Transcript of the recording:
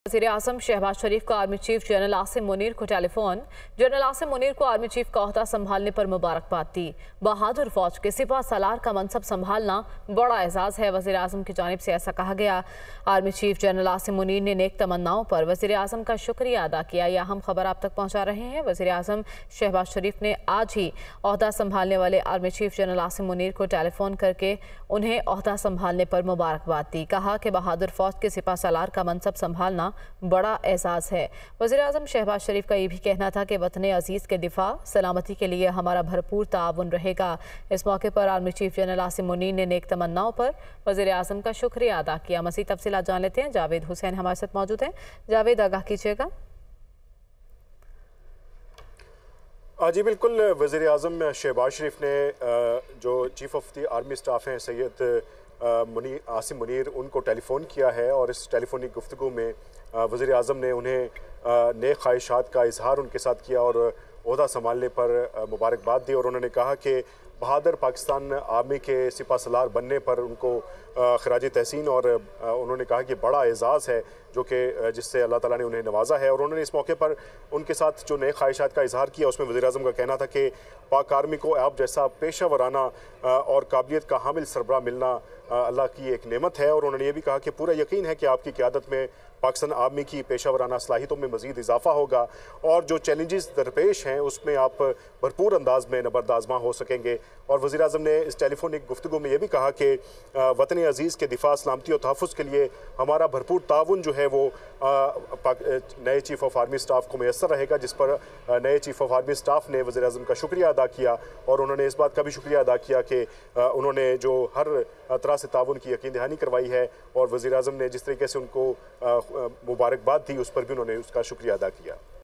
वज़ीर-ए-आज़म शहबाज शरीफ का army chief general Asim Munir को टेलीफोन। जनरल आसिम मुनीर को आर्मी चीफ का ओहदा संभालने पर मुबारकबाद दी। बहादुर फौज के सिपा सलार का मनसब संभालना बड़ा एजाज़ है, वज़ीर-ए-आज़म की जानिब से ऐसा कहा गया। Army chief general Asim Munir ने नेक तमन्नाओं पर वज़ीर-ए-आज़म का शुक्रिया अदा किया। यह अहम खबर आप तक पहुँचा रहे हैं। वज़ीर-ए-आज़म शहबाज शरीफ ने आज ही ओहदा संभालने वाले army chief general Asim Munir को टेलीफोन करके उन्हें ओहदा संभालने पर मुबारकबाद दी। कहा कि बहादुर फौज के सिपा सलार का मनसब संभालना बड़ा एजाज़ है। वज़ीर-ए-आज़म शहबाज शरीफ का ये भी कहना था कि वतन अजीज़ के दिफा सलामती के लिए हमारा भरपूर ताउन रहेगा। इस मौके पर army chief general Asim Munir ने नेक तमन्नाओं पर वज़ीर-ए-आज़म का शुक्रिया अदा किया। मज़ीद तफसीलात जान लेते हैं। जावेद हुसैन हमारे साथ मौजूद हैं। जावेद, आगाह कीजिएगा। जी बिल्कुल, वज़ीर-ए-आज़म शहबाज शरीफ ने जो chief of the army staff हैं सैयद आसिम मुनीर उनको टेलीफ़ोन किया है और इस टेलीफोनिक गुफ्तगू में वज़ीर-ए-आज़म ने उन्हें नेक ख्वाहिशात का इजहार उनके साथ किया और ओहदा संभालने पर मुबारकबाद दी और उन्होंने कहा कि बहादुर पाकिस्तान आर्मी के सिपा सलार बनने पर उनको खराज तहसीन और उन्होंने कहा कि बड़ा एजाज़ है जो कि जिससे अल्लाह ताला ने उन्हें नवाजा है। और उन्होंने इस मौके पर उनके साथ जो नए ख्वाहिशात का इजहार किया उसमें वज़ीर-ए-आज़म का कहना था कि पाक आर्मी को आप जैसा पेशा वराना और काबिलियत का हामिल सरबराह मिलना अल्लाह की एक नेमत है। और उन्होंने ये भी कहा कि पूरा यकीन है कि आपकी क़यादत में पाकिस्तान आर्मी की पेशा वराना सलाहियतों में मज़ीद इजाफा होगा और जो चैलेंजेस दरपेश हैं उसमें आप भरपूर अंदाज में नबर्द आज़मा हो सकेंगे। और वज़ीर-ए-आज़म ने इस टेलीफोनिक गुफ्तगू में यह भी कहा कि वतन अजीज़ के दिफा सलामती और तहफ़्फ़ुज़ के लिए हमारा भरपूर ताउन जो है वो नए चीफ ऑफ आर्मी स्टाफ को मैसर रहेगा, जिस पर नए चीफ ऑफ आर्मी स्टाफ ने वज़ीर-ए-आज़म का शुक्रिया अदा किया और उन्होंने इस बात का भी शुक्रिया अदा किया कि उन्होंने जो हर तरह से ताउन की यकीन दहानी करवाई है और वज़ीर-ए-आज़म ने जिस तरीके से उनको मुबारकबाद दी उस पर भी उन्होंने उसका शुक्रिया अदा किया।